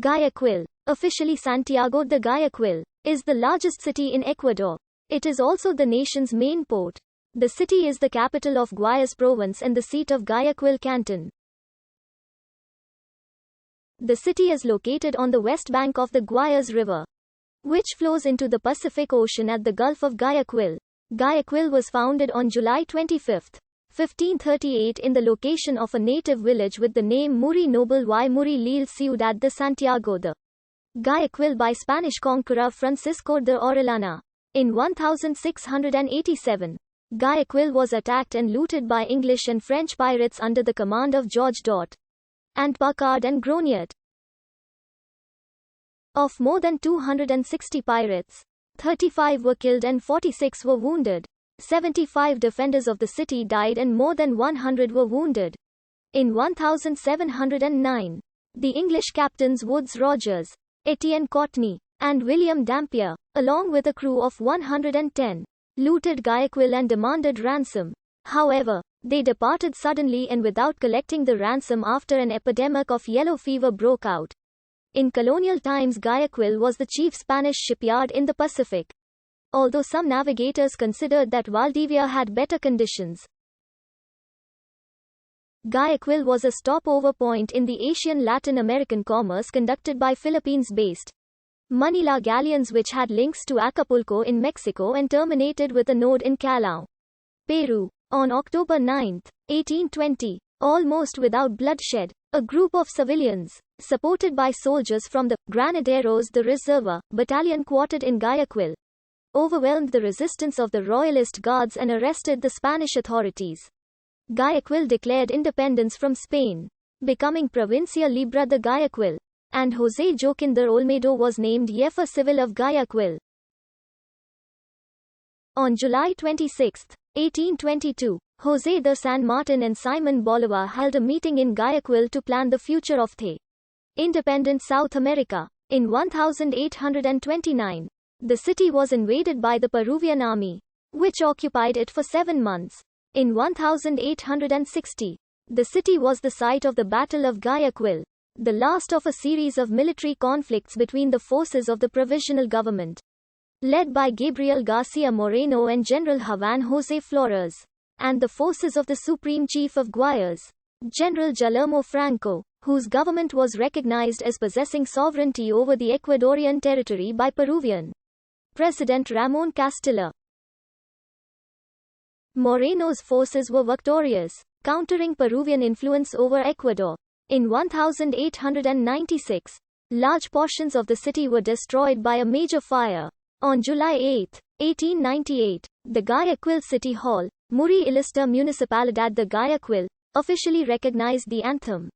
Guayaquil, officially Santiago de Guayaquil, is the largest city in Ecuador. It is also the nation's main port. The city is the capital of Guayas province and the seat of Guayaquil Canton. The city is located on the west bank of the Guayas River, which flows into the Pacific Ocean at the Gulf of Guayaquil. Guayaquil was founded on July 25, 1538 in the location of a native village with the name Muri Noble y Muri Lil Ciudad de Santiago de Guayaquil by Spanish conqueror Francisco de Orellana. In 1687, Guayaquil was attacked and looted by English and French pirates under the command of George and Paccard and Gronier. Of more than 260 pirates, 35 were killed and 46 were wounded. 75 defenders of the city died and more than 100 were wounded. In 1709, the English captains Woodes Rogers, Etienne Courtney, and William Dampier, along with a crew of 110, looted Guayaquil and demanded ransom. However, they departed suddenly and without collecting the ransom after an epidemic of yellow fever broke out. In colonial times, Guayaquil was the chief Spanish shipyard in the Pacific, although some navigators considered that Valdivia had better conditions. Guayaquil was a stopover point in the Asian-Latin American commerce conducted by Philippines-based Manila galleons, which had links to Acapulco in Mexico and terminated with a node in Callao, Peru. On October 9, 1820, almost without bloodshed, a group of civilians, supported by soldiers from the Granaderos de Reserva battalion quartered in Guayaquil, overwhelmed the resistance of the Royalist Guards and arrested the Spanish authorities. Guayaquil declared independence from Spain, becoming Provincia Libre de Guayaquil, and José Joaquín de Olmedo was named Jefe Civil of Guayaquil. On July 26, 1822, José de San Martin and Simón Bolívar held a meeting in Guayaquil to plan the future of the independent South America. In 1829, the city was invaded by the Peruvian army, which occupied it for 7 months. In 1860, the city was the site of the Battle of Guayaquil, the last of a series of military conflicts between the forces of the provisional government, led by Gabriel García Moreno and General Juan José Flores, and the forces of the Supreme Chief of Guayas, General Guillermo Franco, whose government was recognized as possessing sovereignty over the Ecuadorian territory by Peruvian President Ramón Castilla. Moreno's forces were victorious, countering Peruvian influence over Ecuador. In 1896, large portions of the city were destroyed by a major fire. On July 8, 1898, the Guayaquil City Hall, Muri Ilista Municipalidad de Guayaquil, officially recognized the anthem,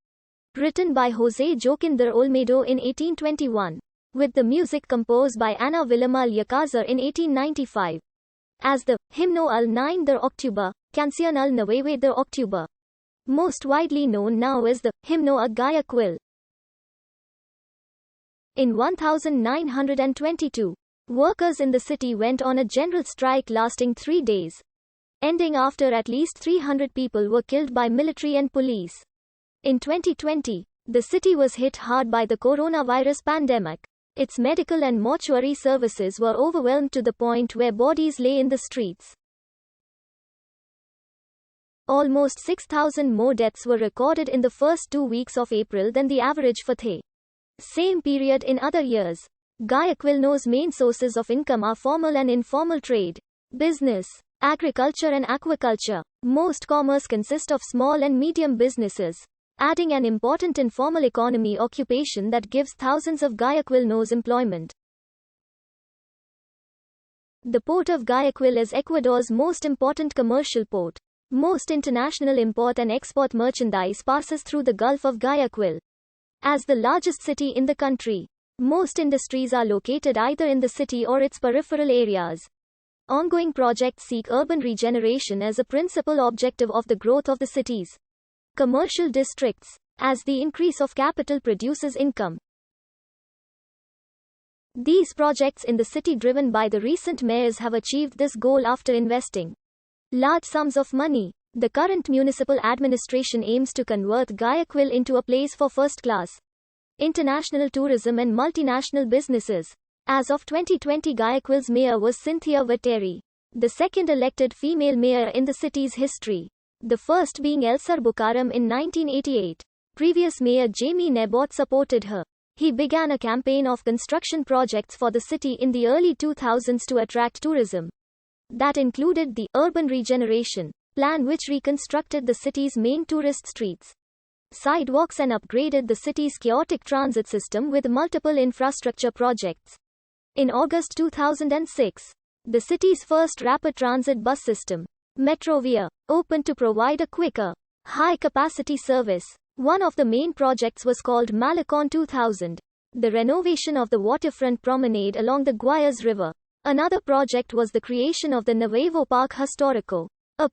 written by José Joaquín de Olmedo in 1821, with the music composed by Ana Villamar Alcázar in 1895, as the Himno al 9 de Octubre, Canción al 9 de Octubre, most widely known now as the Himno a Guayaquil. In 1922, workers in the city went on a general strike lasting 3 days, ending after at least 300 people were killed by military and police. In 2020, the city was hit hard by the coronavirus pandemic. Its medical and mortuary services were overwhelmed to the point where bodies lay in the streets. Almost 6,000 more deaths were recorded in the first 2 weeks of April than the average for the same period in other years. Guayaquil's main sources of income are formal and informal trade, business, agriculture and aquaculture. Most commerce consists of small and medium businesses, adding an important informal economy occupation that gives thousands of Guayaquilnos employment. The port of Guayaquil is Ecuador's most important commercial port. Most international import and export merchandise passes through the Gulf of Guayaquil. As the largest city in the country, most industries are located either in the city or its peripheral areas. Ongoing projects seek urban regeneration as a principal objective of the growth of the city's commercial districts, as the increase of capital produces income. These projects in the city driven by the recent mayors have achieved this goal after investing large sums of money. The current municipal administration aims to convert Guayaquil into a place for first-class international tourism and multinational businesses. As of 2020, Guayaquil's mayor was Cynthia Viteri, the second elected female mayor in the city's history, the first being Elsa Bucaram in 1988. Previous mayor Jamie Nebot supported her. He began a campaign of construction projects for the city in the early 2000s to attract tourism. That included the urban regeneration plan, which reconstructed the city's main tourist streets, sidewalks, and upgraded the city's chaotic transit system with multiple infrastructure projects. In August 2006, the city's first rapid transit bus system, Metrovia, opened to provide a quicker, high-capacity service. One of the main projects was called Malecon 2000, the renovation of the waterfront promenade along the Guayas River. Another project was the creation of the Nuevo Parque Histórico, a